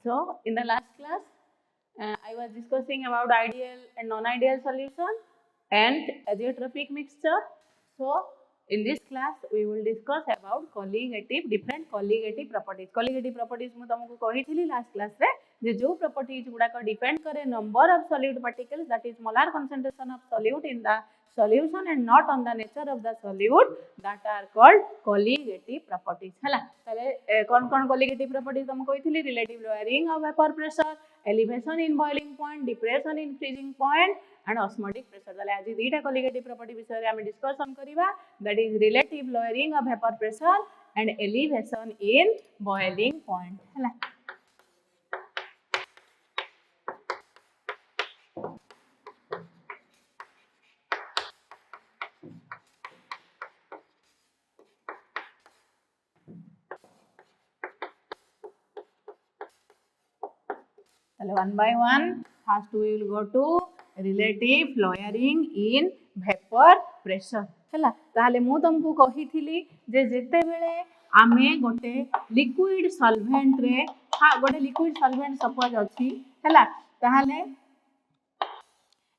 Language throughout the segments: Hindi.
So in the last class, I was discussing about ideal and non-ideal solution and azeotropic mixture. So in this class, we will discuss about colligative, different colligative properties. Colligative properties मैं तुमको कही थी last class रे जे जो properties गुड़ा को depend करे number of solute particles, that is molar concentration of solute in the solution and not on the nature of the solute, that are called colligative properties. है ताले कौन कौन colligative properties तुमको कही थी relative lowering of vapor pressure, elevation in boiling point, depression in freezing point and osmotic pressure. ताले आज दीटा colligative property विषय रे हमें discussion करिवा, that is relative lowering of vapor pressure and elevation in boiling point. है one by one. First we will go to relative lowering in vapor pressure. है ताले मु तुमको कही थी जे जेते बेले आमे गोटे लिक्विड सॉल्वेंट रे गोटे लिक्विड सॉल्वेंट सपोज अछि है ताले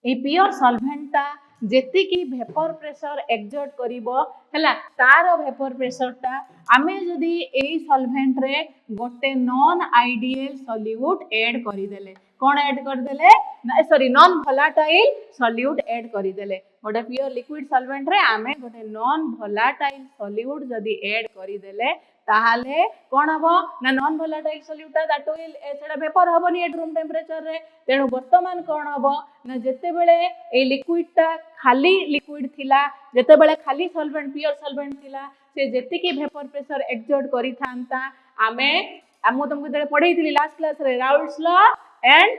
ए प्योर सॉल्वेंट ता जेति की वेपर प्रेशर एक्सर्ट करिवो हैला तार वेपर प्रेशर ता आमे जदी एई सॉल्वेंट रे गोटे नॉन आइडियल सॉल्यूट ऐड करि देले कोन ऐड कर देले ना sorry non volatile solute add करि देले गोटे प्योर लिक्विड सॉल्वेंट रे आमे गोटे नॉन वोलेटाइल सॉल्यूट जदी ऐड करि देले ताहाले कोन हबो ना non volatile solute that will सेडा वेपर हबोनी एट रूम टेंपरेचर रे तेनु वर्तमान कोन हबो ना जेते बेले ए लिक्विड ता खाली लिक्विड थिला जेते बेले खाली सॉल्वेंट प्योर सॉल्वेंट थिला से जेते की वेपर प्रेशर एक्सर्ट करि थांता आमे हमु तुमको जेते पढै थिली लास्ट क्लास रे Raoult's law and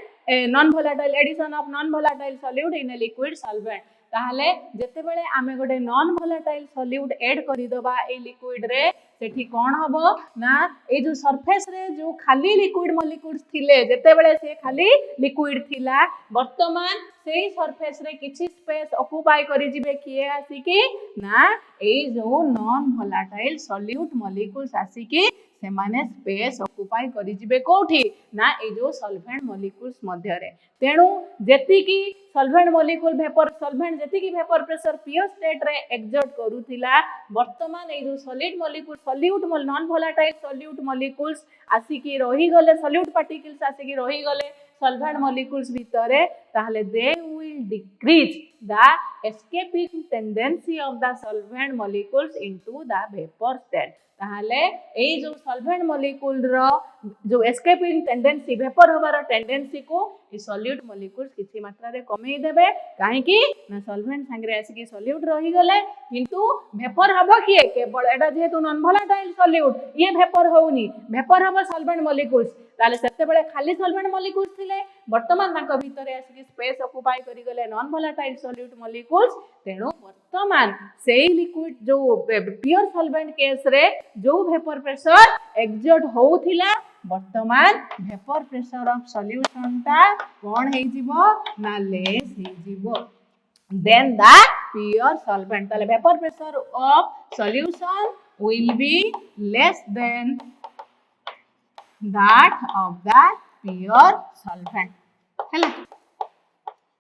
non volatile addition of non volatile solute in a liquid solvent ताहले जेते बेले आमे गोटे नॉन वोलेटाइल सॉल्यूट ऐड करि दबा ए लिक्विड रे सेठी कोन हबो ना ए जो सरफेस रे जो खाली लिक्विड मॉलिक्यूल्स थिले जेते बेले से खाली लिक्विड थिला वर्तमान सेही सरफेस रे किछि स्पेस ऑक्युपाई करि जिवे किए आसी कि ना ए जो नॉन वोलेटाइल सॉल्यूट मॉलिक्यूल्स आसी कि से माने स्पेस ऑक्युपाई करि जिवे कोठी ना ए जो सॉल्वेंट मॉलिक्यूल्स मध्य रे तेनु जेति की सॉल्वेंट मॉलिक्यूल वेपर सॉल्वेंट जेति की वेपर प्रेशर प्योर स्टेट रे एक्सर्ट करूथिला वर्तमान ए जो solid molecule solute non volatile solute molecules आसी की रही गले सॉल्यूट पार्टिकल्स आसी की रही गले सॉल्वेंट मॉलिक्यूल्स भितरे ताहले they will decrease the escaping tendency of the solvent molecules into the vapour state ताहले ए जो सॉल्वेंट मॉलिक्यूल रो जो एस्केपिंग टेंडेंसी वेपर होबार टेंडेंसी को ए सॉल्यूट मॉलिक्यूल्स किछि मात्रा रे कमेई देबे काहे कि ना सॉल्वेंट संगे आसी कि सॉल्यूट रही गले किंतु वेपर हबो कि केवल एटा जेतु नॉन वोलेटाइल सॉल्यूट ये वेपर होउनी वेपर हबो सॉल्वेंट मॉलिक्यूल्स ताले सेते बेले खाली सॉल्वेंट मॉलिक्यूल्स थिले वर्तमान ताको भितरे आसी कि स्पेस ऑक्युपाई करि गले नॉन वोलेटाइल सॉल्यूट मॉलिक्यूल्स तेनु वर्तमान सेही लिक्विड जो प्योर सॉल्वेंट केस रे जो वेपर प्रेशर एक्सर्ट होउथिला वर्तमान वेपर प्रेशर ऑफ सॉल्यूशन ता कोन हे जिवो ना लेस हे जिवो then the pure solvent ताले vapour pressure of solution will be less than that of the pure solvent हैला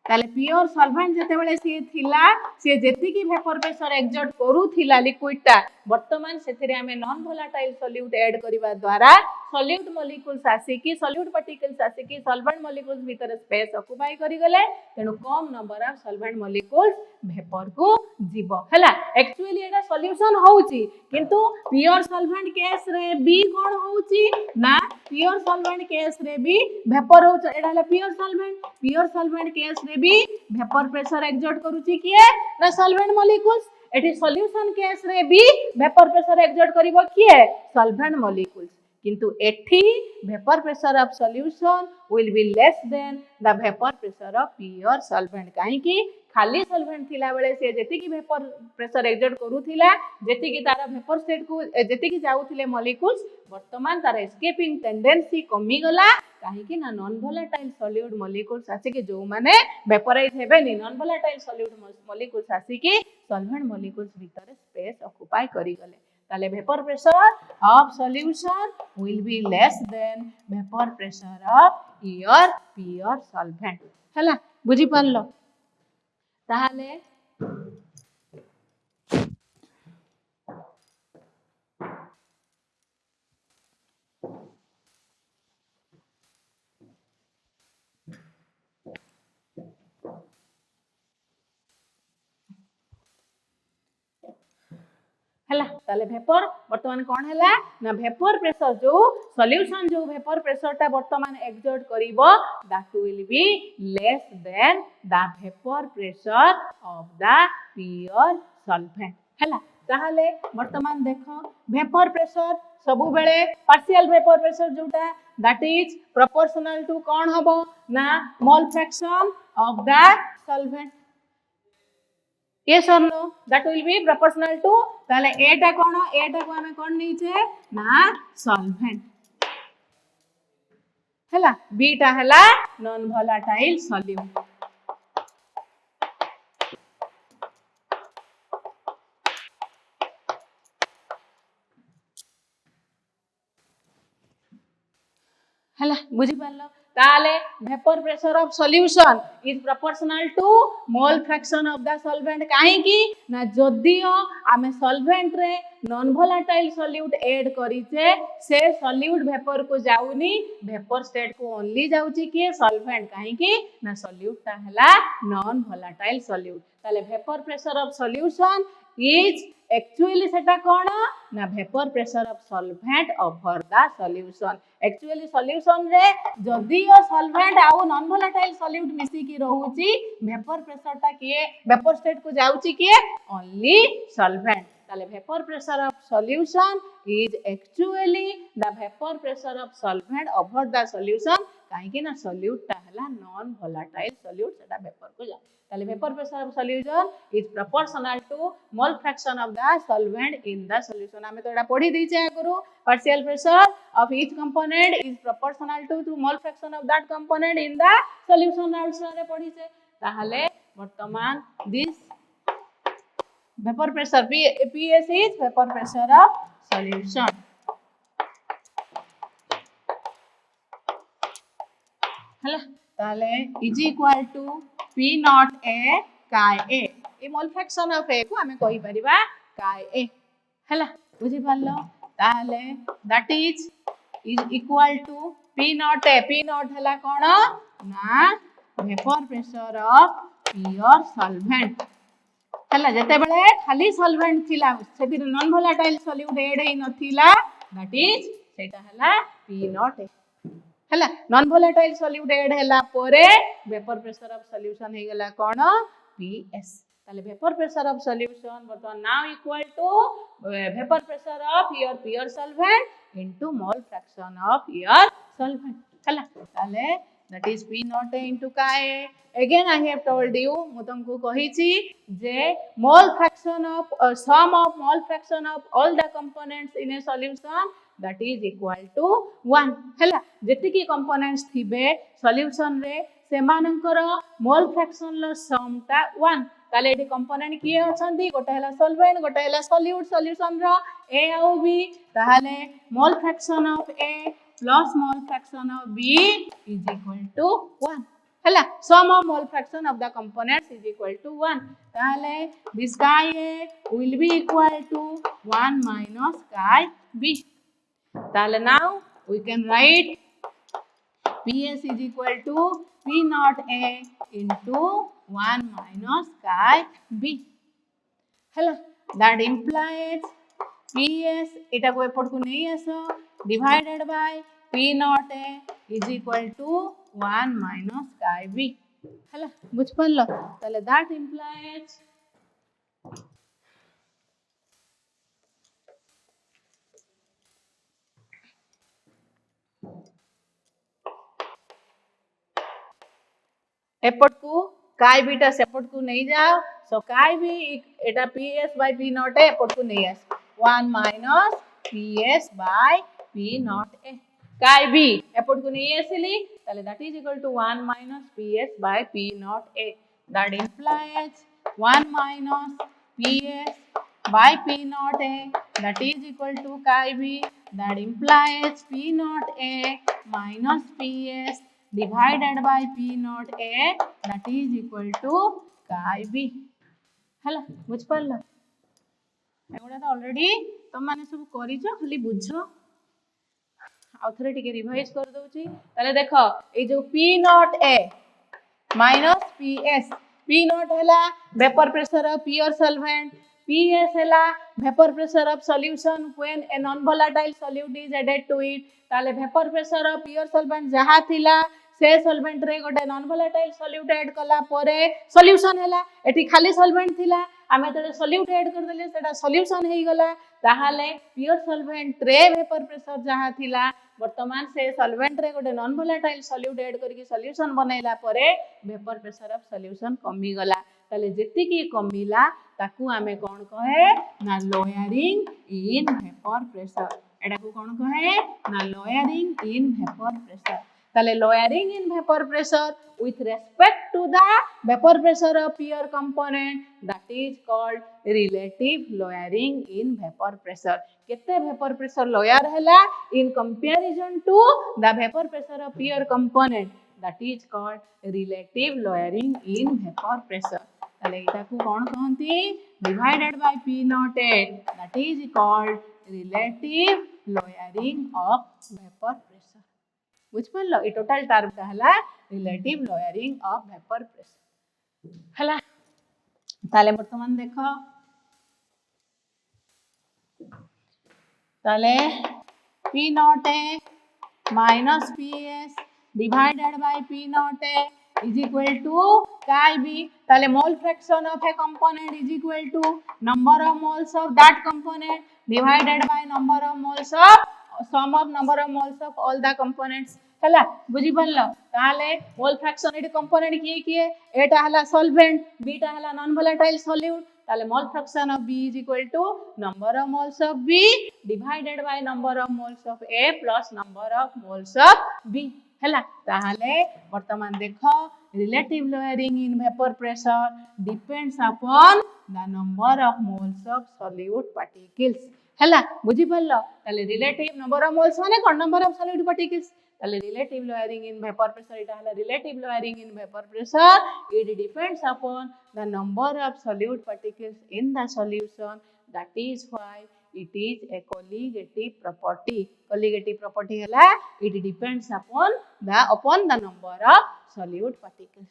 ताले प्योर सॉल्वेंट जेते बेले से थिला से जेति की वेपर प्रेशर एक्सर्ट करू थिला लिक्विड ता वर्तमान सेथिरे हमें नॉन वोलेटाइल सॉल्यूट ऐड करिवा द्वारा सॉल्यूट मॉलिक्यूल्स आसी की सॉल्यूट पार्टिकल्स आसी की सॉल्वेंट मॉलिक्यूल्स भीतर स्पेस ऑक्युपाई करि गले तेनु कम number of solvent molecules vapour को जीवो हैला एक्चुअली एटा सॉल्यूशन होउची किंतु प्योर सॉल्वेंट केस रे बी कोन होउची ना प्योर सॉल्वेंट केस रे भी वेपर होउछ एटा हला प्योर सॉल्वेंट केस रे भी वेपर प्रेशर एक्सर्ट करूची किए ना solvent molecules eighty solution case रे भी वेपर प्रेशर एक्सर्ट करिवो किए सॉल्वेंट मॉलिक्यूल्स किंतु एठी vapour pressure of solution will be less than the vapour pressure of pure solvent काहे कि खाली सॉल्वेंट थिला बेले से जेति की वेपर प्रेशर एक्सर्ट करूथिला जेति की तारा वेपर स्टेट को जेति की जाउथिले मॉलिक्यूल्स वर्तमान तारा एस्केपिंग टेंडेंसी कमी गला काहे कि ना नॉन वोलेटाइल सॉल्यूट मॉलिक्यूल्स आसी कि जो माने वेपराइज हेबेनी नॉन वोलेटाइल सॉल्यूट मॉलिक्यूल्स आसी कि सॉल्वेंट मॉलिक्यूल्स भीतर स्पेस ऑक्युपाई करि गले ताले vapor pressure of solution will be less than vapor pressure of your pure solvent हला बुझी पारलो ताहले हला ताले वेपर वर्तमान कोन हला ना वेपर प्रेशर जो सॉल्यूशन जो वेपर प्रेशर ता वर्तमान एक्सर्ट करिवो that will be less than the vapour pressure of the pure solvent हला ताहले वर्तमान देखो वेपर प्रेशर सबु बेले पार्शियल वेपर प्रेशर जोटा दैट इज प्रोपोर्शनल टू कोन हबो ना mole fraction of the solvent yes or no that will be proportional to ताले a टा कोन a टा को हमें कोन नीचे ना solvent हला b टा हला non volatile solute हला बुझी पारलो ताले vapour pressure of solution is proportional to mole fraction of the solvent काहे की ना जदियो आमे सॉल्वेंट रे नॉन वोलेटाइल सॉल्यूट ऐड करिचे से सॉल्यूट वेपर को जाउनी वेपर स्टेट को ओनली जाउची के सॉल्वेंट काहे की ना सॉल्यूट ता हला नॉन वोलेटाइल सॉल्यूट ताले vapour pressure of solution is actually सेटा कोन ना vapour pressure of solvent over the solution actually solution रे जदियो सॉल्वेंट आउ नॉन वोलेटाइल सॉल्यूट मिसी की रहउची वेपर प्रेशर ता के वेपर स्टेट को जाउची के ओनली सॉल्वेंट ताले vapour pressure of solution is actually the vapour pressure of solvent over the solution काहे कि ना सॉल्यूट ता हला नॉन वोलेटाइल सॉल्यूट सेटा वेपर को जा ताले vapour pressure of solution is proportional to mole fraction of the solvent in the solution हमें तो एटा पढी दीचे आगुरु partial pressure of each component is proportional to mole fraction of that component in the solution also रे पढीचे ताहले वर्तमान this vapour pressure PS is vapour pressure of solution हला ताले इज इक्वल टू P नॉट A काय A A mole fraction of A को हमें कहि परिबा काय A हला बुझी पारलो ताले that is equal to P nought हला कोन ना vapour pressure of pure solvent हला जते बेले खाली सॉल्वेंट थिला सेति नॉन वोलेटाइल सॉल्यूट ऐड हे नथिला दैट इज सेटा हला P नॉट हला नॉन वोलेटाइल सॉल्यूट ऐड हला परे वेपर प्रेशर ऑफ सॉल्यूशन हे गला कोन PS ताले वेपर प्रेशर ऑफ सॉल्यूशन वर्तमान now equal to vapour pressure of your pure solvent into mole fraction of your solvent हला ताले that is P nought into काय again I have told you मु तुमको कहिची जे mole fraction of sum of mole fraction of all the components in a solution that is equal to 1 हला जेति की कंपोनेंट्स थिबे सॉल्यूशन रे सेमानकर मोल फ्रैक्शन लो सम ता 1 ताले एटी कंपोनेंट किए अछंती गोटे हला सॉल्वेंट गोटे हला सॉल्यूट सॉल्यूशन रो A और B ताले mole fraction of A plus mole fraction of B is equal to 1 हला sum of mole fraction of the components is equal to 1 ताले दिस काय A will be equal to 1 minus काय B ताले now we can write PS is equal to P naught A into 1 minus chi B हला that implies PS एटा को एपट को नहीं आसो divided by P naught A is equal to 1 minus chi B हला बुझ पड़लो ताले that implies एपट को काय बीटा सेपट को नहीं जाओ सो काय भी एटा PS by P naught A एपट को नहीं आस 1 minus PS by P naught A काय भी एपट को नहीं आसली ताले that is equal to 1 minus PS by P naught A that implies 1 minus PS by P naught A that is equal to chi b. That implies P naught A minus PS divided by P naught A, that is equal to chi b. ହେଲା ବୁଝିପାରିଲ ଏଗୁଡ଼ା ତ ଅଲରେଡି ତମମାନେ ସବୁ କରିଛ ଖାଲି ବୁଝ ଆଉ ଥରେ ଟିକେ ରିଭାଇଜ କରି ଦଉଛି ତାହେଲେ ଦେଖ ଏଇ ଯୋଉ P naught A minus PS P naught ହେଲା vapor pressure of pure solvent PS ହେଲା vapor pressure of solution when a non volatile solute is added to it ताले vapor pressure of pure solvent जहा थिला से solvent रे गोटे non volatile solute add कला परे solution हैला एठी खाली solvent थिला आमे तले solute add कर देले सेटा solution हेई गला ताहाले pure solvent रे vapor pressure जहा थिला वर्तमान से solvent रे गोटे non volatile solute add करके solution बनैला परे vapor pressure of solution कमी गला ताले जेति की कमीला ताकू आमे कोन कहे ना lowering in vapor pressure एडा को कोन कहे ना lowering in vapor pressure ताले lowering in vapor pressure with respect to the vapor pressure of pure component that is called relative lowering in vapor pressure केते vapor pressure lower हैला in comparison to the vapor pressure of pure component that is called relative lowering in vapor pressure ताले इटा को कोन कहंती divided by P naught A that is called relative lowering of vapor pressure बुझ पल्लो ए टोटल टर्म का हला relative lowering of vapor pressure हला ताले वर्तमान देखो ताले P naught A minus PS divided by P naught A is equal to chi b ताले mole fraction of a component is equal to number of moles of that component divided by number of moles of sum of number of moles of all the components हला बुझी पल्लो ताले मोल फ्रैक्शन एटी कंपोनेंट किए एटा हला सॉल्वेंट बीटा हला नॉन वोलेटाइल सॉल्यूट ताले mole fraction of B is equal to number of moles of B divided by number of moles of A plus number of moles of B हला ताले वर्तमान देखो relative lowering in vapor pressure depends upon the number of moles of solute particles हला बुझी पल्लो ताले relative number of moles माने कोन number of solute particles ताले relative lowering in vapor pressure इटा हला relative lowering in vapor pressure it depends upon the number of solute particles in the solution that is why it is a colligative property हला it depends upon the number of solute particles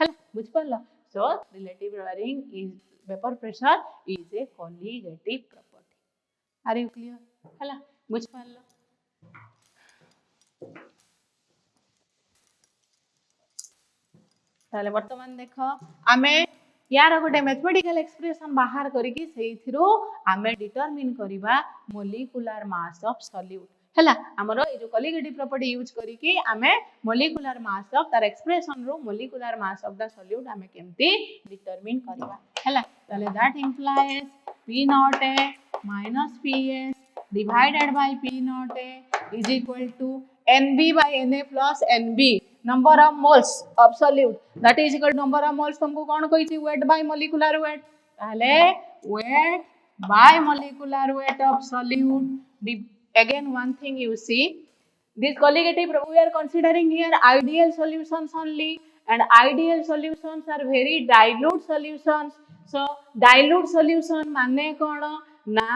हला बुझ पल्लो so relative lowering is vapor pressure is a colligative property are you clear हला बुझ पल्लो ताले वर्तमान देखो आमे यार गोटे मैथमेटिकल एक्सप्रेशन बाहर करिकी सेइथिरो आमे डिटरमिन करिबा मोलिकुलर मास ऑफ सॉल्यूट हला हमरो ए जो कॉलिगेटिव प्रॉपर्टी यूज करिकी आमे मोलिकुलर मास ऑफ तार एक्सप्रेशन रो molecular mass of the solute आमे केमती डिटरमिन करिबा हला ताले that implies P naught A minus PS divided by P naught A is equal to NB by Na plus NB number of moles of solute that is equal to number of moles तुमको कौन कोई थी weight by molecular weight ताले weight by molecular weight of solute again one thing you see this colligative we are considering here ideal solutions only and ideal solutions are very dilute solutions so dilute solution माने कौन ना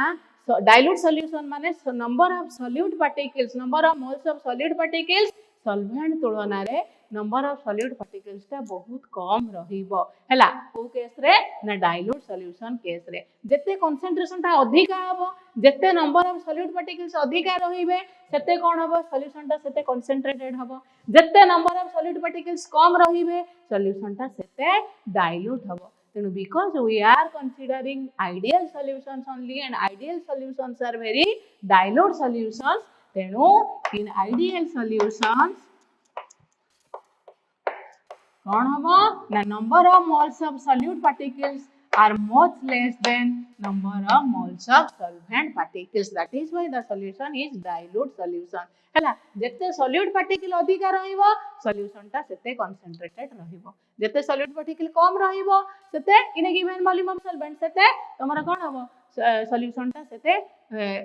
so dilute solution माने number of solute particles number of moles of solute particles solvent तुलना रे number of solute particles ता बहुत कम रहिबो हैला को केस रे ना dilute solution केस रे जत्ते concentration ता अधिका हबो जत्ते number of solute particles अधिका रहिबे सेते कोन हबो solution ता सेते concentrated हबो जत्ते number of solute particles कम रहिबे solution ता सेते dilute हबो तेनु because we are considering ideal solutions only and ideal solutions are very dilute solutions तेनु in ideal solutions कौन हबो ना number of moles of solute particles are much less than number of moles of solvent particles that is why the solution is dilute solution हैला जत्ते solute particle अधिका रहिबो solution ता सेते concentrated रहिबो जत्ते solute particle कम रहिबो सेते in a given volume of solvent सेते तमरा कोन हबो सॉल्यूशनटा सेते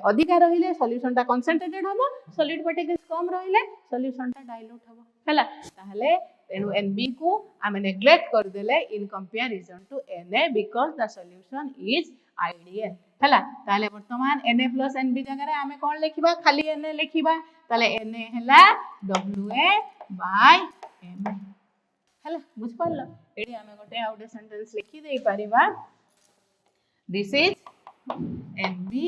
अधिका रहिले सॉल्यूशनटा कंसंट्रेटेड होबो सॉलिड पार्टिकल्स कम रहिले सॉल्यूशनटा डाइल्यूट होबो हैला ताहले तेनु NB को आमे नेग्लेक्ट कर देले in comparison to Na because the solution is ideal हैला ताहले वर्तमान Na प्लस NB जगह आमे कोन लिखिबा खाली Na लिखिबा ताहले Na हैला WA बाय Ma हैला बुझ पारलो एडी आमे गोटे आउटे सेंटेंस लिखि देई परिबा this is NB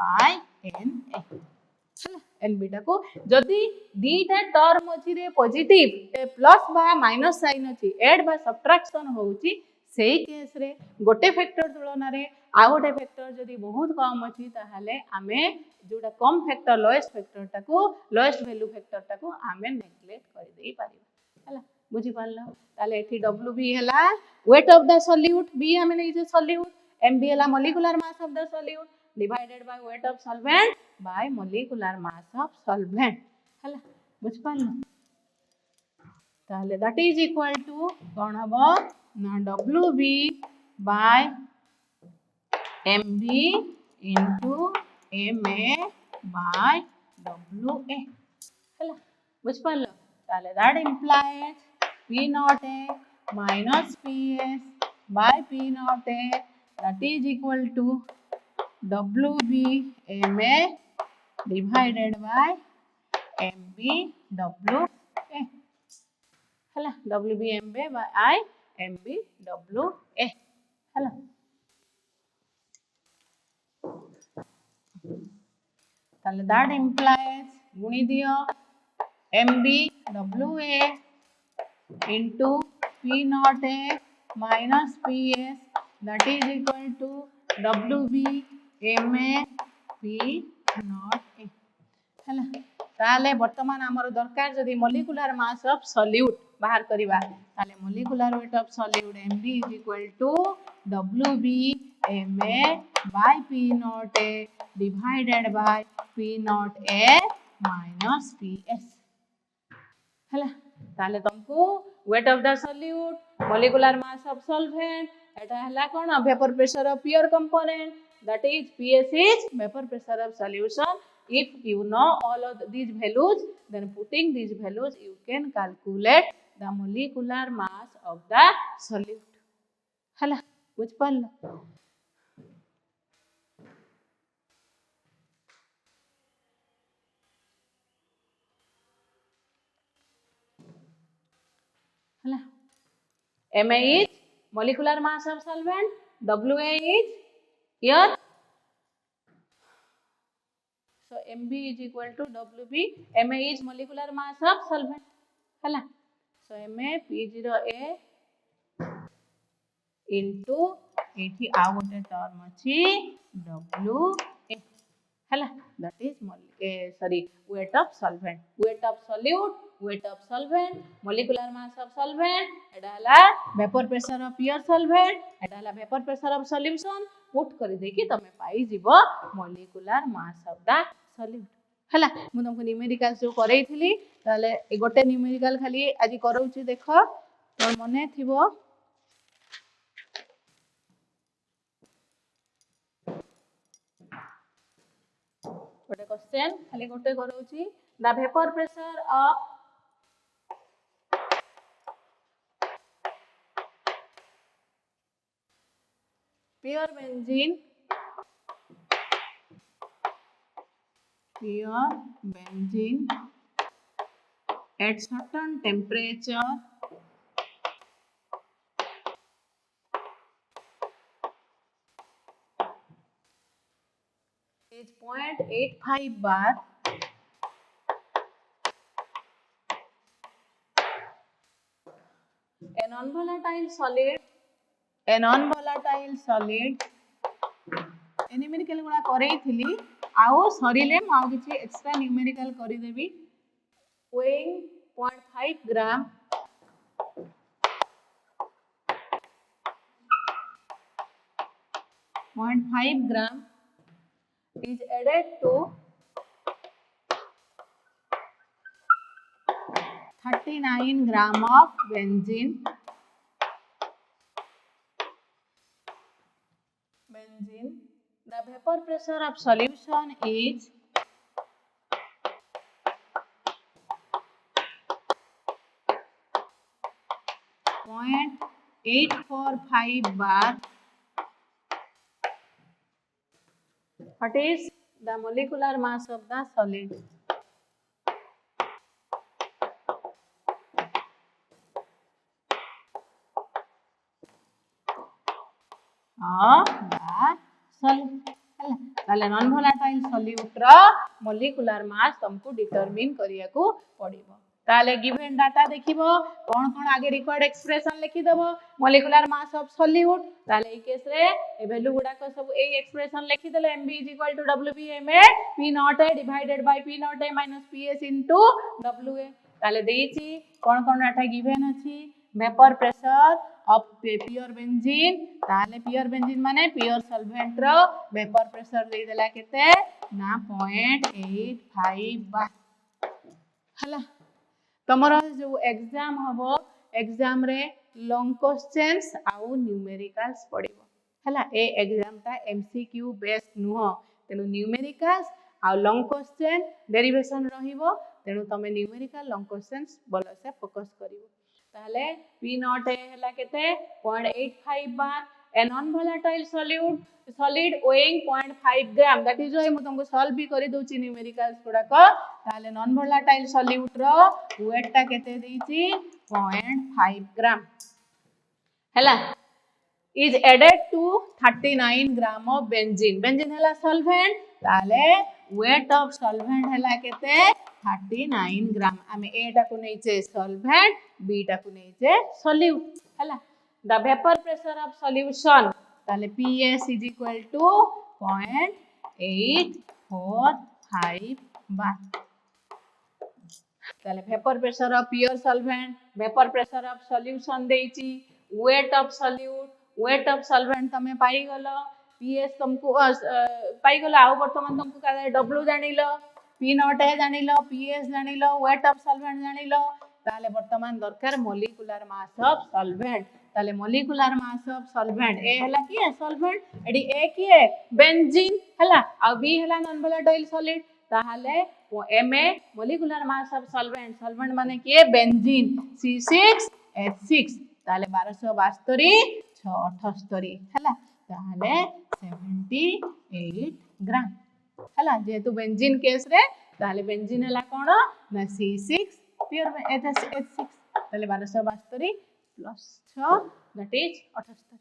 by Na NB टाको जदि दीटा टर्म अछि रे पॉजिटिव प्लस बा माइनस साइन अछि ऐड बा सब्ट्रैक्शन होउची सेही केस रे गोटे फैक्टर तुलना रे आ गोटे फैक्टर जदि बहुत कम अछि ताहाले आमे जोटा कम फैक्टर लोएस्ट फैक्टर टाको लोएस्ट वैल्यू फैक्टर टाको आमे नेग्लेक्ट कर देई पारिबा हला बुझी पारलो ताले एठी WB हला wait of the solute B आमे नै जे सॉल्यूट MB हला molecular mass of the solute divided by weight of solvent by molecular mass of solvent हला बुझ पारलो ताले that is equal to कोन हबो ना WB by MB into MA by WA हला बुझ पारलो ताले that implies P naught A minus PS by P naught A that is equal to WB MA divided by MB WA हला WB MA by MB WA हला ताले that implies गुणी दियो MB WA into P naught A minus PS that is equal to WB MA P naught A हला ताले वर्तमान हमर दरकार जदी मॉलिक्यूलर मास ऑफ सॉल्यूट बाहर करिबा ताले molecular weight of solute MB is equal to WB MA by P naught A divided by P naught A minus PS हला ताले तुमको weight of the solute molecular mass of solvent एटा हला कोन vapour pressure of pure component that is PS is vapor pressure of solution if you know all of these values then putting these values you can calculate the molecular mass of the solute हला बुझ पारलो हला Ma is molecular mass of solvent WA is here so MB is equal to WB Ma is molecular mass of solvent हला so Ma P0A into एठी आ गोटे टर्म अछि WA हला that is weight of solvent weight of solute weight of solvent molecular mass of solvent एटा हला vapor pressure of pure solvent एटा हला vapor pressure of solution put करि दे कि तमे पाई जीवो molecular mass of the solute हला मु तुमको न्यूमेरिकल जो करैथिली ताले ए गोटे न्यूमेरिकल खाली आज करौची देखो तोर मने थिबो गोटे क्वेश्चन खाली गोटे करौची the vapour pressure of pure benzene at certain temperature is 0.85 bar a non-volatile solid numerical गुड़ा करैथिली आउ सरीले म आउ किछि एक्स्ट्रा न्यूमेरिकल करि देबी weighing 0.5 gram is added to 39 gram of benzene The vapor pressure of solution is 0.845 bar. What is the molecular mass of the solid? Of the solid. ताले नॉन वोलेटाइल सॉल्यूट रो मोलिकुलर मास तुमको डिटरमिन करिया को पड़िबो ताले गिवन डाटा देखिबो कोन कोन आगे रिक्वायर्ड एक्सप्रेशन लिखि देबो मोलिकुलर मास ऑफ सॉल्यूट ताले ए केस रे ए वैल्यू गुडा को सब ए एक्सप्रेशन लिखि देले mb WBma p0a divided by p0a ps wa ताले देइची कोन कोन डाटा गिवन अछि vapour pressure of pure benzene ताले pure benzene माने pure solvent रो वेपर प्रेशर दे देला केते ना 0.85 बार हला तमरो जो एग्जाम हबो एग्जाम रे लॉन्ग क्वेश्चंस आउ न्यूमेरिकल्स पडिबो हला ए एग्जाम ता एमसीक्यू बेस्ड नुहो तेनु न्यूमेरिकल्स आउ लॉन्ग क्वेश्चन डेरिवेशन रहिबो तेनु तमे न्यूमेरिकल लॉन्ग क्वेश्चंस बोलो से फोकस करिवो ताले p0 हैला केते 0.85 बार a non volatile solid weighing 0.5 gram that is why मु तुमको सॉल्व भी करि दोची न्यूमेरिकल्स गुडा को ताले नॉन वोलेटाइल solute रो वेट ता केते देची 0.5 ग्राम हैला is added to 39 gram of benzene हैला solvent ताले weight of solvent हैला केते 39 ग्राम आमे ए टा को नैचे solvent b टा को नैचे solute हैला the vapor pressure of solution ताले ps is equal to 0.845 bar ताले vapor pressure of pure solvent vapor pressure of solution देची weight of solvent तमे पाई गलो ps तुमको पाई गलो आ वर्तमान तुमको का w जानिलो p0 जानिलो ps जानिलो weight of solvent जानिलो ताले वर्तमान दरकार मोलिकुलर मास ऑफ सॉल्वेंट ताले मोलिकुलर मास ऑफ सॉल्वेंट ए हला की है सॉल्वेंट एडी ए की है बेंजीन हला आ बी हला नॉन वोलेटाइल सॉलिड ताले ma molecular mass of solvent माने की है बेंजीन C6H6 ताले 1272 678 हला ताले 78 ग्राम हला जेतु बेंजीन केस रे ताले बेंजीन हला कोन ना C6 प्योर H6 ताले 1272 प्लस 6 दैट इज 78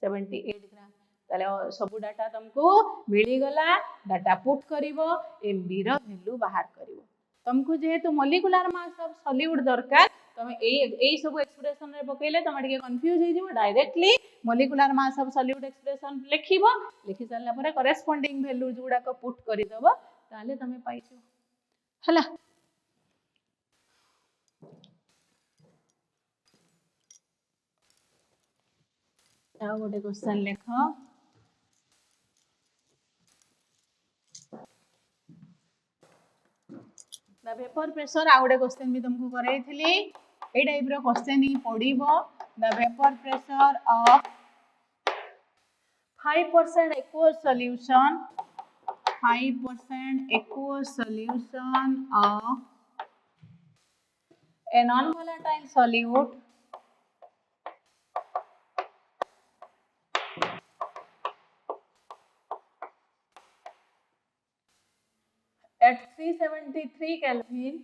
78 ग्राम ताले सब डाटा तुमको मिली गला डाटा पुट करिवो एमबी रो वैल्यू बाहर करिवो तुमको जेहेतु मोलिकुलर मास ऑफ सॉल्यूट दरकार तमे एई सब एक्सप्रेशन रे पकेले तमे ଟିକେ कंफ्यूज हे जिवो directly molecular mass of solute expression लिखिबो लिखि सारला परे करेस्पोंडिंग वैल्यू जोडा को पुट करि देबो ताले तमे पाइछो हला आ गोटे क्वेश्चन लेखो द वेपर प्रेशर आ गोटे क्वेश्चन भी तुमको करैथिली ए टाइप रो क्वेश्चन ही पढिबो the vapour pressure of 5% aqueous solution 5% aqueous solution of a non volatile solute at 373 Kelvin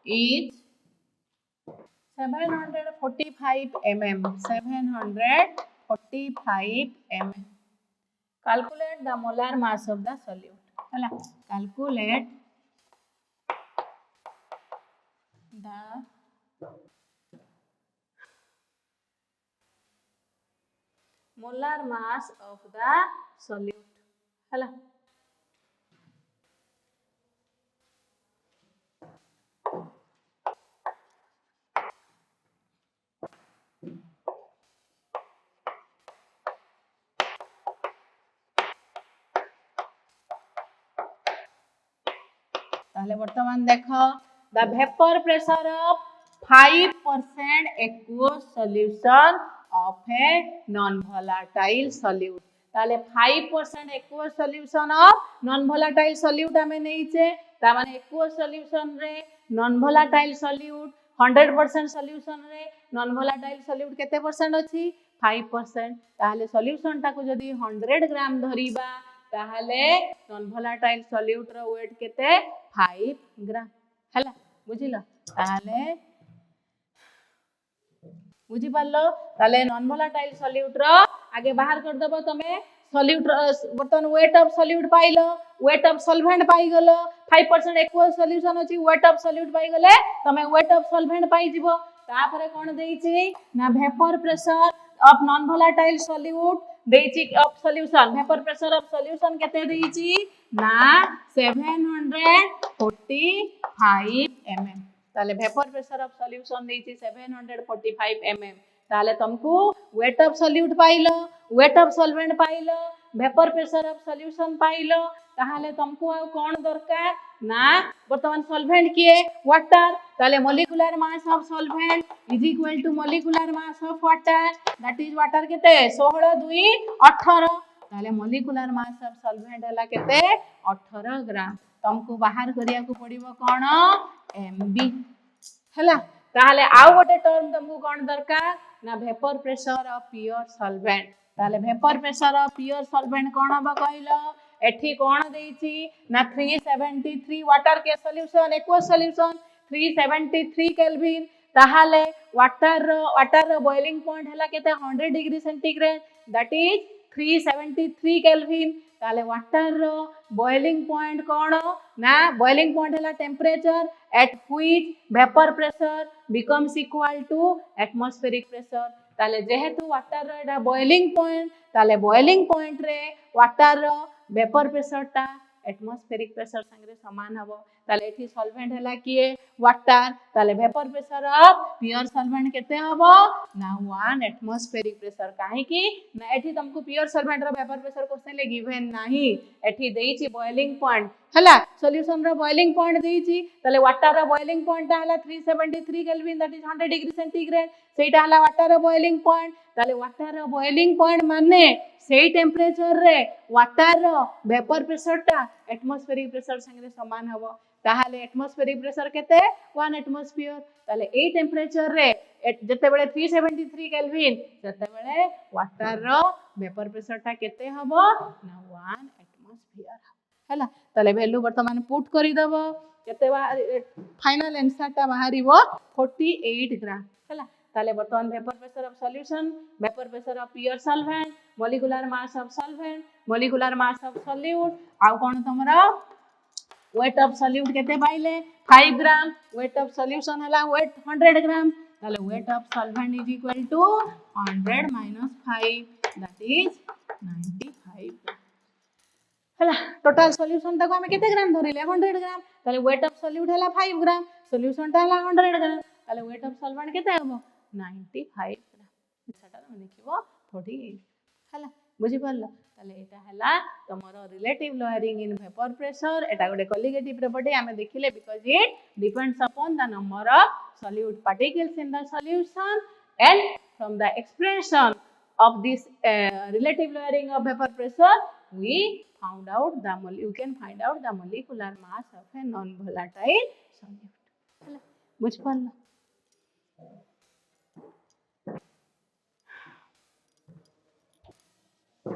is 745 mm. 745 mm. Calculate the molar mass of the solute. Hala, calculate the molar mass of the solute. Hala. ताले वर्तमान देखो the vapour pressure of 5% aqueous solution of a non volatile solute ताले 5% aqueous solution of non volatile solute हमें नहींचे ता माने एक्वस सॉल्यूशन रे नॉन वोलेटाइल सॉल्यूट 100% सॉल्यूशन रे नॉन वोलेटाइल सॉल्यूट केते परसेंट अछि 5% ताले सॉल्यूशन टाको जदी 100 ग्राम धरिबा ताले नॉन वोलेटाइल सॉल्यूट रो वेट केते 5 ग्राम हला बुझिलो ताले बुझी पारलो ताले नॉन वोलेटाइल सॉल्यूट रो आगे बाहर कर देबो तमे सॉल्यूट बर्तन वेट ऑफ सॉल्यूट पाइलो वेट ऑफ सॉल्वेंट पाई गलो 5% एक्वस सॉल्यूशन अछि वेट ऑफ सॉल्यूट पाई गले तमे वेट ऑफ सॉल्वेंट पाई जिवो तापरे कोन देइछि ना vapour pressure of non volatile solute देइछि of solution vapour pressure of solution केते देइछि ना 745 mm ताले वेपर प्रेशर ऑफ सॉल्यूशन देइछि 745 mm ताले तुमको वेट ऑफ सॉल्यूट पाइलो वेट ऑफ सॉल्वेंट पाइलो वेपर प्रेशर ऑफ सॉल्यूशन पाइलो ताहाले तुमको आ कोन दरकार ना वर्तमान सॉल्वेंट किए वाटर ताले molecular mass of solvent is equal to molecular mass of water that is water केते 16 2 18 ताले मॉलिक्यूलर मास ऑफ सॉल्वेंट हला केते 18 ग्राम तुमको बाहर करिया को पड़िबो कोन एमबी हला ताले आउ गोटे टर्म तुमको कोन दरकार ना vapour pressure of pure solvent ताले vapour pressure of pure solvent कोन बा कहलो एठी कोन देइछि ना 373 वाटर के सॉल्यूशन एक्वस सॉल्यूशन 373 केल्विन ताहाले वाटर बॉइलिंग पॉइंट हला केते 100 degree centigrade that is 373 kelvin ताले वाटर बॉइलिंग पॉइंट कोन ना बॉइलिंग पॉइंट हला temperature at which vapor pressure becomes equal to atmospheric pressure ताले जेहेतु वाटर रो एटा बॉइलिंग पॉइंट ताले बॉइलिंग पॉइंट रे वाटर रो वेपर प्रेशर ता एटमॉस्फेरिक प्रेशर संगे समान हबो ताले एठी सॉल्वेंट हला किए वाटर ताले vapour pressure of pure solvent केते हबो ना 1 एटमॉस्फेरिक प्रेशर काहे कि ना एठी तुमको प्योर सॉल्वेंट रो वेपर प्रेशर क्वेश्चन ले गिवन नाही एठी देइछि बॉइलिंग पॉइंट हला सॉल्यूशन रो बॉइलिंग पॉइंट देइछि ताले वाटर रो बॉइलिंग पॉइंट हला 373 kelvin that is 100 degree centigrade सेटा हला वाटर रो बॉइलिंग पॉइंट ताले वाटर रो बॉइलिंग पॉइंट माने सेई टेम्परेचर रे वाटर रो वेपर प्रेशर ता एटमॉस्फेरिक प्रेशर संगे समान हबो ताहाले एटमॉस्फेरिक प्रेशर केते 1 एटमॉस्फियर ताले ए टेम्परेचर रे जते बेले 373 केल्विन जते बेले वाटर रो वेपर प्रेशर ता केते हबो ना 1 एटमॉस्फियर हला ताले वैल्यू वर्तमान पुट करि दबो केते फाइनल आंसर ता बाहरिबो 48 ग्राम हला ताले वर्तमान vapour pressure of solution vapour pressure of pure solvent molecular mass of solvent molecular mass of solute आ कोन तमरा वेट ऑफ सॉल्यूट केते पाइले 5 ग्राम वेट ऑफ सॉल्यूशन हला वेट 100 ग्राम ताले weight of solvent is equal to 100 minus 5 that is 95 gram हला टोटल सॉल्यूशन तक हमें केते ग्राम धरिले 100 ग्राम ताले वेट ऑफ सॉल्यूट हला 5 ग्राम सॉल्यूशन ता हला 100 ग्राम ताले वेट ऑफ सॉल्वेंट केते हबो 95 ग्राम सेटा हम देखिबो 48 हला बुझी पारलो ताले एटा हला तमरो relative lowering in vapour pressure एटा गोटे कॉलिगेटिव प्रॉपर्टी हमें देखिले because it depends upon the number of solute particles in the solution and from the expression of this relative lowering of vapor pressure we found out the you can find out the molecular mass of a non volatile solute बुझ पारलो so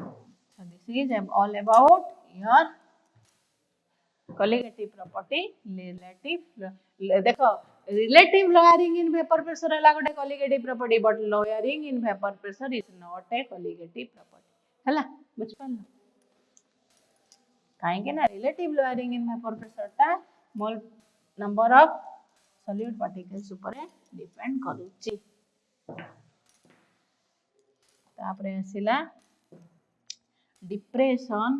this is all about your colligative property relative देखो relative lowering in vapor pressure हला गोटे colligative property but lowering in vapor pressure is not a colligative property हला बुझ पारलो काहे के ना relative lowering in vapor pressure ता मोल नंबर ऑफ solute particles ऊपर डिपेंड करूची तापरे आसिला depression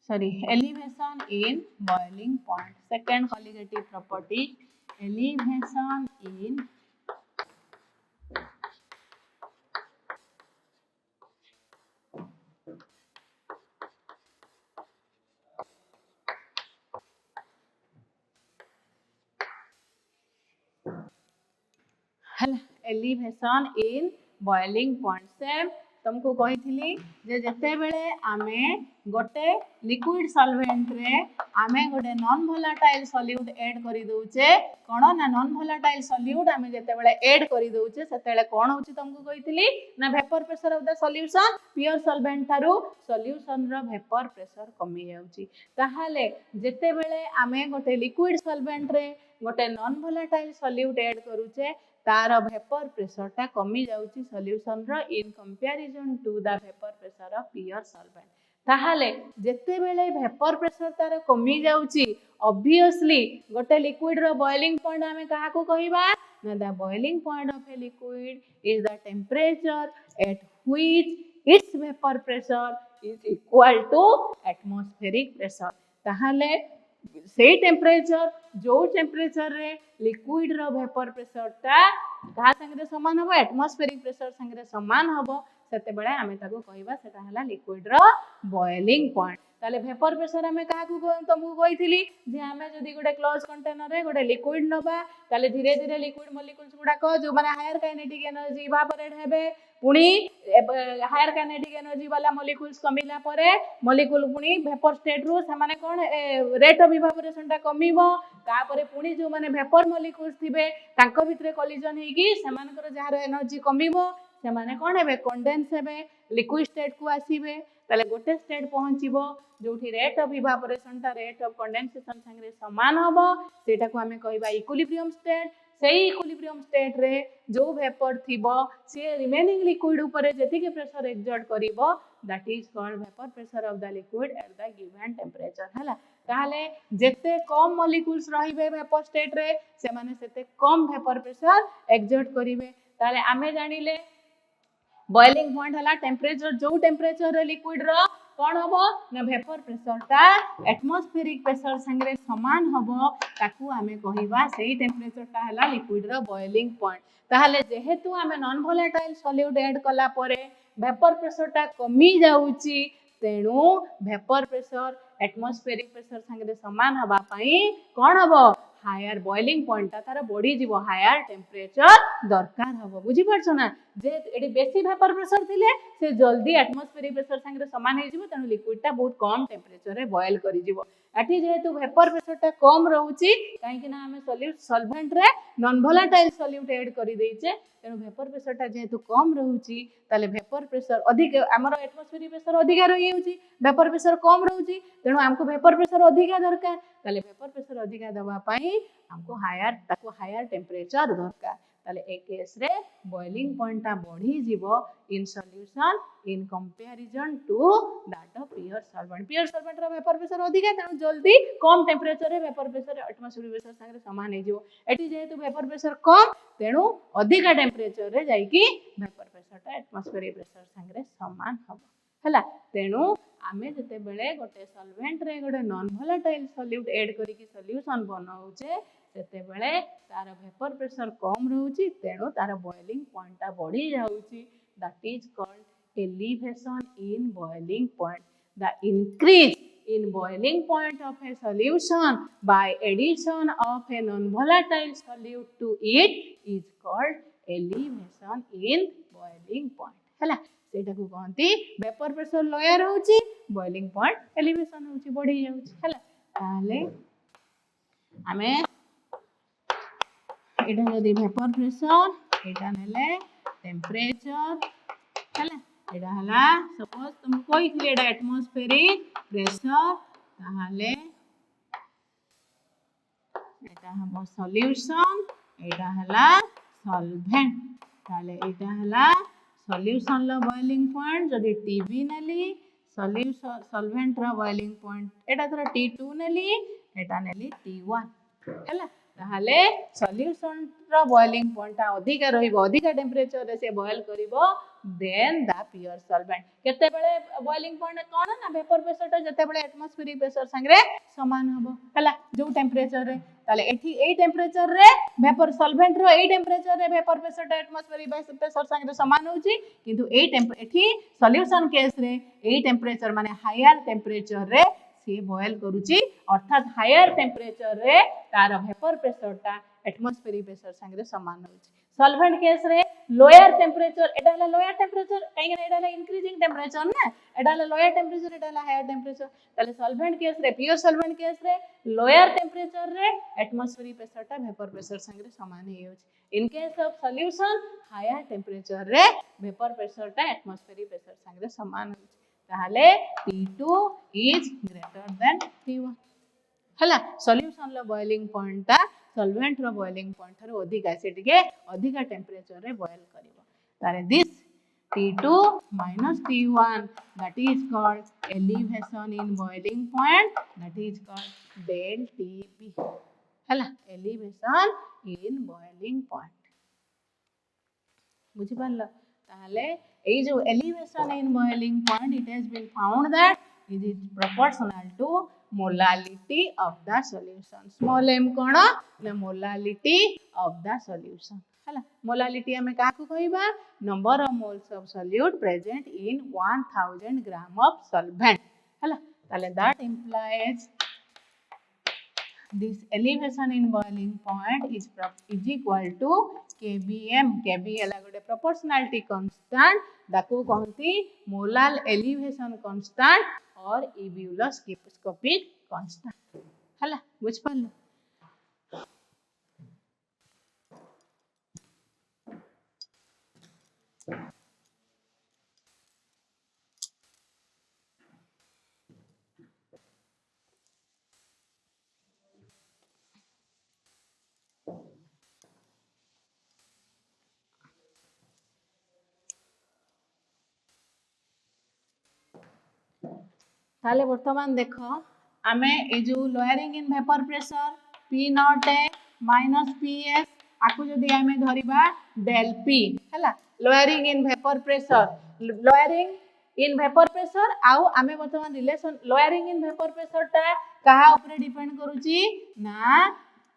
elevation in boiling point second colligative property elevation in elevation in boiling point same तुमको कही जे जेते बेले आमे गोटे लिक्विड सॉल्वेंट रे आमे गोटे नॉन वोलेटाइल सॉल्यूट ऐड करि दउचे कोन ना नॉन वोलेटाइल सॉल्यूट आमे जेते बेले ऐड करि दउचे सेतेले कोन होची तुमको कहितली ना vapour pressure of the solution pure solvent थारु सॉल्यूशन रो वेपर प्रेशर कमी जाउची ताहाले जेते बेले आमे गोटे लिक्विड सॉल्वेंट रे गोटे नॉन वोलेटाइल सॉल्यूट ऐड करूचे तार वेपर प्रेशर टा कमी जाउची सॉल्यूशन रो in comparison to the vapour pressure of pure solvent ताहाले जेते बेले वेपर प्रेशर तार कमी जाउची ऑब्वियसली गोटे लिक्विड रो बॉइलिंग पॉइंट हमें कहा को कहिबा ना the boiling point of a liquid is the temperature at which its vapour pressure is equal to atmospheric pressure ताहाले सेई टेंपरेचर जो टेंपरेचर रे लिक्विड रो वेपर प्रेशर ता कहा संगे समान हबो एटमॉस्फेरिक प्रेशर संगे समान हबो सेते बेले हमें ताको कहिबा सेटा हला लिक्विड रो बॉइलिंग पॉइंट ताले वेपर प्रेशर हमें कहा को तुमको कहिथिली जे हमें जदी गोटे क्लोज कंटेनर रे गोटे लिक्विड नबा ताले धीरे धीरे लिक्विड मॉलिक्यूल्स गुडा को जो माने हायर काइनेटिक एनर्जी इवापोरेट हेबे पुणी हायर काइनेटिक एनर्जी वाला मॉलिक्यूल्स कमिला परे मॉलिक्यूल पुणी वेपर स्टेट रो से माने कोन रेट ऑफ इवापोरेशन टा कमिबो तापरे पुणी जो माने वेपर मॉलिक्यूल्स थिबे तांको भितरे कोलिजन हेगी से मानकर जहार एनर्जी कमिबो से माने कोन हेबे कंडेंस हेबे लिक्विड स्टेट को आसीबे ताले गोटे स्टेट पहुंचीबो जोठी रेट ऑफ इवापोरेशन टा रेट ऑफ कंडेंसेशन संगे समान हबो सेटा को हमें कहबा इक्विलिब्रियम स्टेट सेही इक्विलिब्रियम स्टेट रे जो वेपर थिबो से रिमेनिंग लिक्विड ऊपर जेति के प्रेशर एक्सर्ट करिवो that is called vapour pressure of the liquid at the given temperature हला ताले जेते कम मॉलिक्यूल्स रहिबे वेपर स्टेट रे से माने सेते कम वेपर प्रेशर एक्सर्ट करिवे ताले आमे जानिले बॉइलिंग पॉइंट हला टेंपरेचर जो टेंपरेचर रे लिक्विड रो कोन हबो ना वेपर प्रेशर ता एटमॉस्फेरिक प्रेशर संगे समान हबो ताकू हमें कहिबा सेही टेंपरेचर ता हला लिक्विड रो बॉइलिंग पॉइंट ताहले जेहेतु हमें नॉन वोलेटाइल सॉल्यूट ऐड कला परे वेपर प्रेशर ता कमी जाउची तेणु वेपर प्रेशर एटमॉस्फेरिक प्रेशर संगे समान हबा पई कोन हबो हायर बॉइलिंग पॉइंट तार बढ़ी जीवो हायर टेंपरेचर दरकार हबो बुझी परछो ना जे एडी बेसी वेपर प्रेशर थिले से जल्दी एटमॉस्फेरिक प्रेशर संगे समान हे जीवो तनु लिक्विड ता बहुत कम टेंपरेचर रे बॉयल करि जीवो एठी जेहेतु वेपर प्रेशर ता कम रहउची काहे कि ना हमें सॉल्वेंट रे नॉन वोलेटाइल सॉल्यूट ऐड करि देइचे तेनु वेपर प्रेशर ता जेहेतु कम रहउची ताले वेपर प्रेशर अधिक हमर एटमॉस्फेरिक प्रेशर अधिक रही होउची वेपर प्रेशर कम रहउची तेनु हमको वेपर प्रेशर अधिक दरकार ताले वेपर प्रेशर अधिक दबा पाई हमको हायर टेंपरेचर दरकार ताले एक केस रे बॉइलिंग पॉइंट ता बढ़ी जीवो in solution in comparison to that of pure solvent रो वेपर प्रेशर अधिक है तेनु जल्दी कम टेंपरेचर रे वेपर प्रेशर एटमॉस्फेरिक प्रेशर संगे समान हे जीवो एठी जेहेतु वेपर प्रेशर कम तेनु अधिक टेंपरेचर रे जाई कि वेपर प्रेशर ता एटमॉस्फेरिक प्रेशर संगे समान हबो हला तेनु आमे जते बेले गोटे सॉल्वेंट रे गोटे नॉन वोलेटाइल सॉल्यूट ऐड करी कि सॉल्यूशन बनाउचे सेते बेले तार वेपर प्रेशर कम रहउची तेणु तार बॉइलिंग पॉइंट ता बढ़ी जाउची that is called elevation in boiling point the increase in boiling point of a solution by addition of a non-volatile solute to it is called elevation in boiling point हैला सेटा को कहंती वेपर प्रेशर लोयर होची बॉइलिंग पॉइंट एलिवेशन होची बढ़ी जाउची हैला ताले हमें एटा जदी वेपर प्रेशर एटा नेले टेंपरेचर हैला एटा हला सपोज तुम कोई थी एटा एटमॉस्फेरिक प्रेशर ताहाले एटा हम सॉल्यूशन एटा हला सॉल्वेंट ताले एटा हला सॉल्यूशन लो बॉइलिंग पॉइंट जदी टीबी नेली सॉल्यूशन सॉल्वेंट रो बॉइलिंग पॉइंट एटा थोड़ा T2 नेली एटा नेली T1 हैला ताहाले सॉल्यूशन रो बॉइलिंग पॉइंट अधिक रहिबो अधिक टेंपरेचर रे से बॉयल करिवो देन द प्योर सॉल्वेंट केते बेले बॉइलिंग पॉइंट कोन ना वेपर प्रेशर ता जते बेले एटमॉस्फेरिक प्रेशर संगे समान हबो हैला जो टेंपरेचर रे ताले एठी ए टेंपरेचर रे वेपर सॉल्वेंट रो ए टेंपरेचर रे वेपर प्रेशर ता एटमॉस्फेरिक प्रेशर संगे समान होची किंतु ए एठी सॉल्यूशन केस रे ए टेंपरेचर माने हायर टेंपरेचर रे से बॉयल करूची अर्थात हायर टेंपरेचर रे तार वेपर प्रेशर ता एटमॉस्फेरिक प्रेशर संगे समान होची सॉल्वेंट केस रे लोअर टेम्परेचर एटा हला लोअर टेम्परेचर काहे एटा हला इंक्रीजिंग टेम्परेचर ना एटा हला लोअर टेम्परेचर एटा हला हायर टेम्परेचर ताले सॉल्वेंट केस रे प्योर सॉल्वेंट केस रे लोअर टेम्परेचर रे एटमॉस्फेरिक प्रेशर टा वेपर प्रेशर संगे समान हे होछि in case of solution higher temperature रे वेपर प्रेशर टा एटमॉस्फेरिक प्रेशर संगे समान होछि ताले T2 is greater than T1 हला सॉल्यूशन लो बॉइलिंग पॉइंट टा सॉल्वेंट रो बॉइलिंग पॉइंट थारो अधिका से टिके अधिका टेम्परेचर रे बॉयल करिवो तारे this T2 minus T1 that is called elevation in boiling point that is called del TB हला elevation in boiling point बुझी पारला ताले ए जो elevation in boiling point it has been found that it is proportional to molality of the solution small m कोन ना molality of the solution हला molality हमें काकू कहबा number of moles of solute present in 1000 gram of solvent हला ताले that implies this elevation in boiling point is equal to kbm kb हला गोटे proportionality constant दाकू कहती मोलाल elevation constant और ebuloscopic constant हला बुझ पालो ताले वर्तमान देखो आमे ए जो lowering in vapour pressure P0 minus PS आकु जदी आमे धरिबा डेल P हला लोअरिंग इन वेपर प्रेशर आउ आमे वर्तमान relation lowering in vapour pressure ता कहा ऊपर डिपेंड करूची ना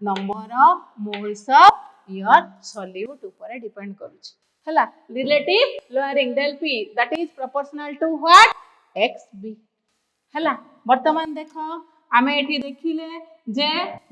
number of moles of your solute ऊपर डिपेंड करूची हला relative lowering delta P that is proportional to what XB हला वर्तमान देखो आमे एठी देखिले जे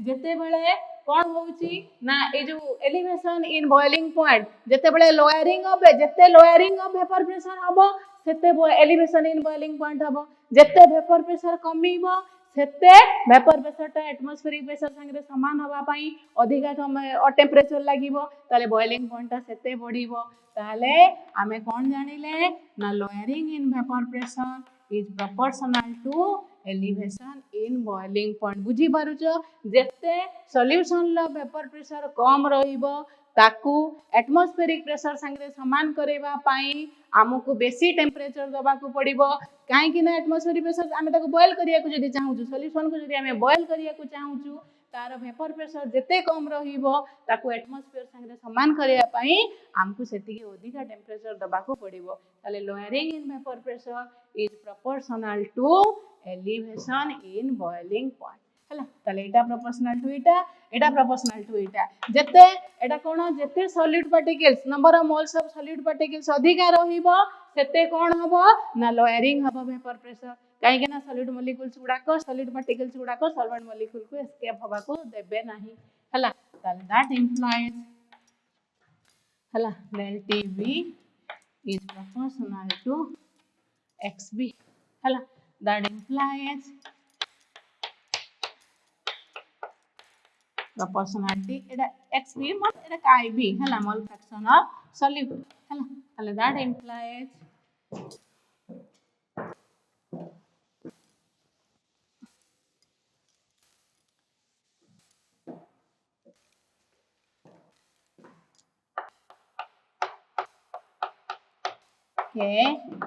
जते बेले कोन होउची ना ए जो एलिवेशन इन बॉइलिंग पॉइंट जते बेले लोअरिंग ऑफ वेपर प्रेशर हबो सेते एलिवेशन इन बॉइलिंग पॉइंट हबो जते वेपर प्रेशर कमीबो सेते वेपर प्रेशर टा एटमॉस्फेरिक प्रेशर संगे समान होबा पई अधिका समय और टेम्परेचर लागिबो ताले बॉइलिंग पॉइंट टा सेते बढ़िबो ताले आमे कोन जानिले ना lowering in vapour pressure is proportional to elevation in boiling point बुझी पारुचो जेते सॉल्यूशन लो वेपर प्रेशर कम रहिबो ताकू एटमॉस्फेरिक प्रेशर संगे समान करेबा पाई हमकु बेसी टेम्परेचर दबा को पड़िबो काहे कि ना एटमॉस्फेरिक प्रेशर आमे ताको बॉयल करिया को जदी चाहूछु सॉल्यूशन को जदी आमे बॉयल करिया को चाहूछु तार वेपर प्रेशर जेते कम रहिबो ताकू एटमॉस्फेयर संगे समान करिया पाई हमकु सेति के अधिका टेम्परेचर दबा को पड़िबो ताले lowering in vapour pressure is proportional to elevation in boiling point हला ताले एटा proportional to एटा जते एटा कोन जते solid particles number of moles of solid particles अधिका रहिबो सेते कोन हबो ना लोअरिंग हबो वेपर प्रेशर काहे के ना सॉलिड मॉलिक्यूल्स सॉलिड पार्टिकल्स गुडा को सॉल्वेंट मॉलिक्यूल को एस्केप हबा को देबे नाही हला ताले दैट इंप्लाइज हला del TB is proportional to XB हला that implies proportionality Etah XB मत एटा KIB हला mole fraction of solute हला हला that implies K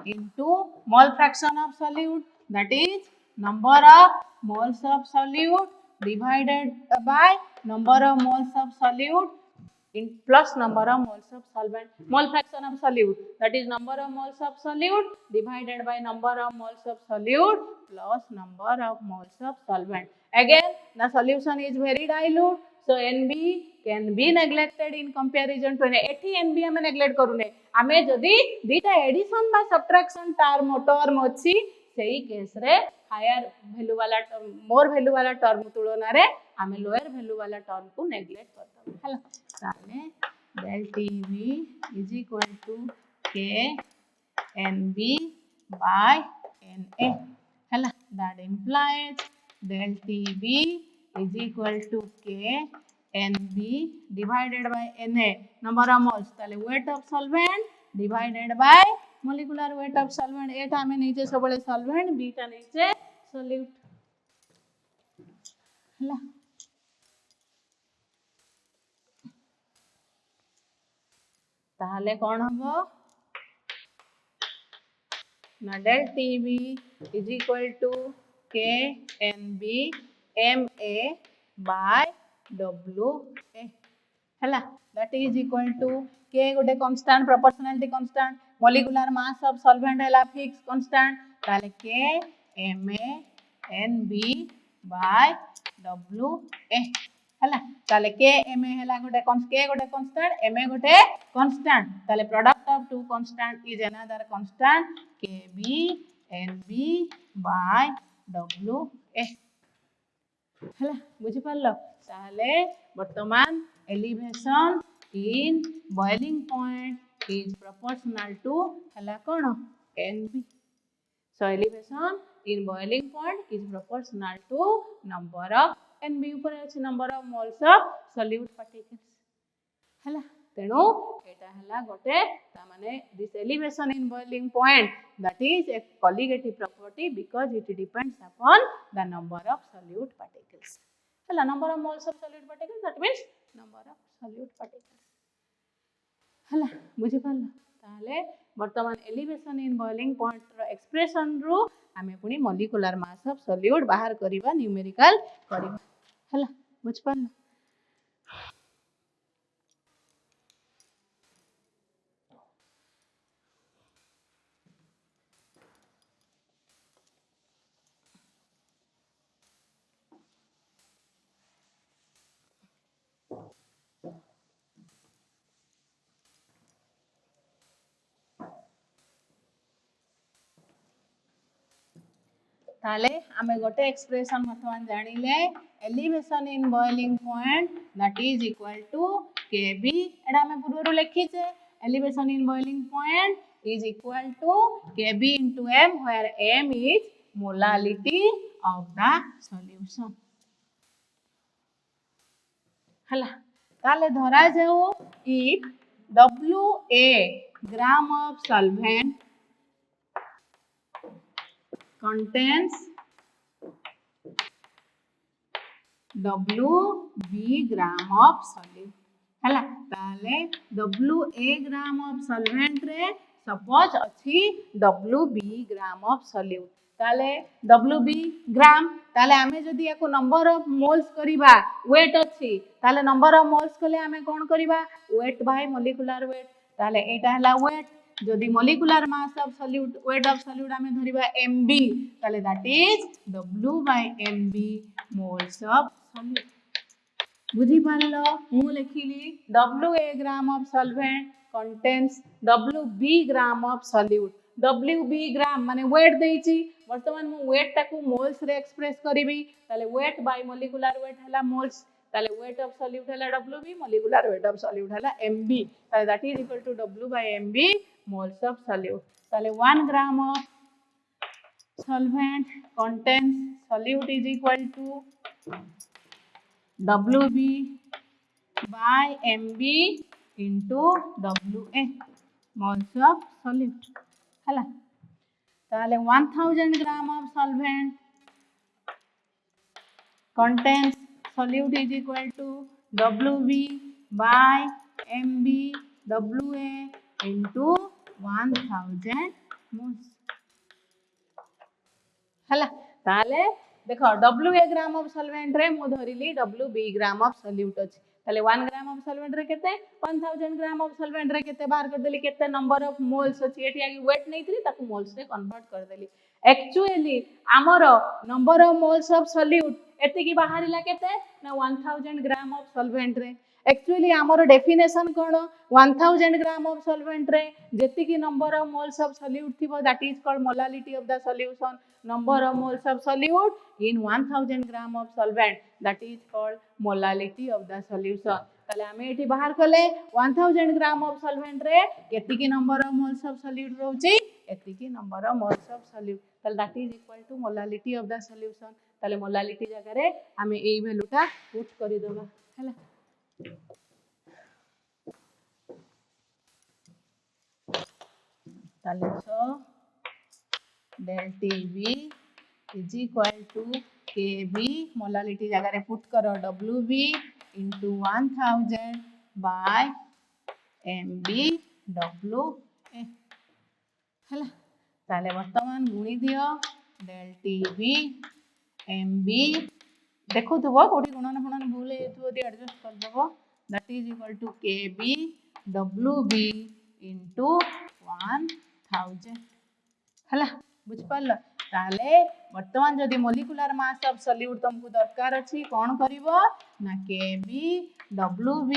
into mole fraction of solute that is number of moles of solute divided by number of moles of solute in plus number of moles of solvent mole fraction of solute that is number of moles of solute divided by number of moles of solute plus number of moles of solvent again the solution is very dilute so NB can be neglected in comparison to एठी NB हमें नेग्लेक्ट करूने आमे जदी दीटा एडिशन बा सब्ट्रैक्शन टर्म अछि सेही केस रे हायर वैल्यू वाला मोर वैल्यू वाला टर्म तुलना रे आमे लोअर वैल्यू वाला टर्म को नेग्लेक्ट करता हला ताले del TB is equal to K NB by NA. Hela, that implies del TB is equal to K NB divided by NA. Number of moles. ताले weight of solvent divided by molecular weight of solvent. A टा में नीचे सबले solvent, B टा नीचे solute. हला ताहले कौन हबो ना del TB is equal to K NB MA by WA. हला that is equal to K गोटे constant, proportionality constant, molecular mass of solvent हला fixed constant, ताले K MA NB by WA. हला ताले K MA हला गोटे K गोटे constant, MA गोटे constant, ताले product of two constant is another constant KB NB by WA. हला बुझी पारलो ताले वर्तमान elevation in boiling point is proportional to हला कोन NB. So elevation in boiling point is proportional to number of NB ऊपर अछि number of moles of solute particles. हला तेणु एटा हला गोटे ता माने this elevation in boiling point, that is a colligative property because it depends upon the number of solute particles. हला number of moles of solute particles, that means number of solute particles. हला बुझी पारलो ताले वर्तमान elevation in boiling point row expression रो आमे पुनी molecular mass of solute बाहर करिवा न्यूमेरिकल करिवा. हला बुझी पारलो ताले आमे गोटे एक्सप्रेशन वर्तमान जानिले elevation in boiling point that is equal to KB. एडा आमे पूर्वरु लिखी छे elevation in boiling point is equal to KB into M, where M is molality of the solution. हला ताले धरा जाओ if WA gram of solvent contains WB gram of solute. हला ताले WA gram of solvent रे suppose अछि WB gram of solute. ताले WB gram ताले आमे जदि याको नंबर ऑफ मोल्स करिबा वेट अछि ताले नंबर ऑफ मोल्स कले आमे कोन करिबा वेट बाय मोलिकुलर वेट. ताले एटा हला वेट जदि molecular mass of solute, weight of solute आमे धरिबा MB ताले that is W by MB moles of solute. बुझी पारलो मु लिखिली WA gram of solvent contains WB gram of solute. WB gram माने weight देइची वर्तमान मु weight टाकू moles रे एक्सप्रेस करिवि ताले weight by molecular weight हला moles ताले weight of solute हला WB, molecular weight of solute हला MB, ताले that is equal to W by MB moles of solute. ताले 1 gram of solvent contains solute is equal to WB by MB into WA moles of solute. हला ताले 1000 gram of solvent contains solute is equal to WB by MB WA into 1000 moles. हला ताले देखो WA ग्राम ऑफ सॉल्वेंट रे मु धरिली WB ग्राम ऑफ सॉल्यूट अछि ताले 1 ग्राम ऑफ सॉल्वेंट रे केते 1000 ग्राम ऑफ सॉल्वेंट रे केते बाहर कर देली केते नंबर ऑफ मोल्स अछि एठी आगे वेट नैतली ताकू मोल्स रे कन्वर्ट कर देली. एक्चुअली हमरो number of moles of solute एति की बाहरिला केते ना 1000 ग्राम ऑफ सॉल्वेंट रे. एक्चुअली हमरो डेफिनेशन कोन 1000 ग्राम ऑफ सॉल्वेंट रे जेति की number of moles of solute थिबो that is called molality of the solution. Number of moles of solute in 1000 gram of solvent, that is called molality of the solution. ताले आमे एठी बाहर कले 1000 ग्राम ऑफ सॉल्वेंट रे केतिकी number of moles of solute रहउची एतिकी number of moles of solute ताले that is equal to molality of the solution ताले मोलालिटी जगह रे आमे एई वैल्यूटा पुट करि देबा हैला ताले सो del TB is equal to KB molality जगह रे पुट करो WB into 1000 by MB WA हैला ताले वर्तमान गुणी दियो del TB MB देखो तो कोठी गुणन फुणन भूल हेतु यदि एडजस्ट कर दबो that is equal to KB WB into 1000 हैला बुझ पाल ताले वर्तमान जदि मोलिकुलर मास ऑफ सॉल्यूट तुमको दरकार अछि कोन करिवो ना Kb Wb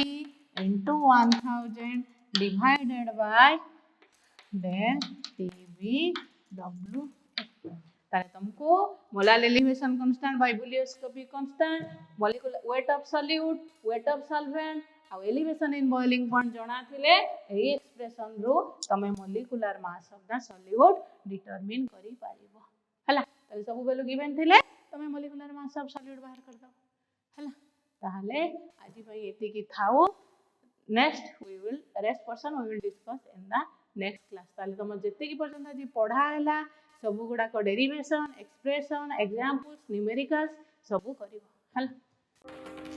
into 1000 divided by del Tb W ताले तुमको molar elevation constant by ebullioscopic constant molecular weight of solute weight of solvent आ एलिवेशन इन बॉइलिंग पॉइंट जणा थिले एई एक्सप्रेशन रो तमे molecular mass of the solute determine करि पारिबो हला ताले सब वैल्यू गिवन थिले तमे मोलिकुलर मास ऑफ सॉल्यूट बाहर कर दो हला ताले आजि भाई एति की थाओ next we will rest portion we will discuss in the next class ताले तुम जेते की पर्यंत आजि पढ़ा हैला सब गुडा को डेरिवेशन एक्सप्रेशन एग्जांपल्स न्यूमेरिकल्स सब करिवो हला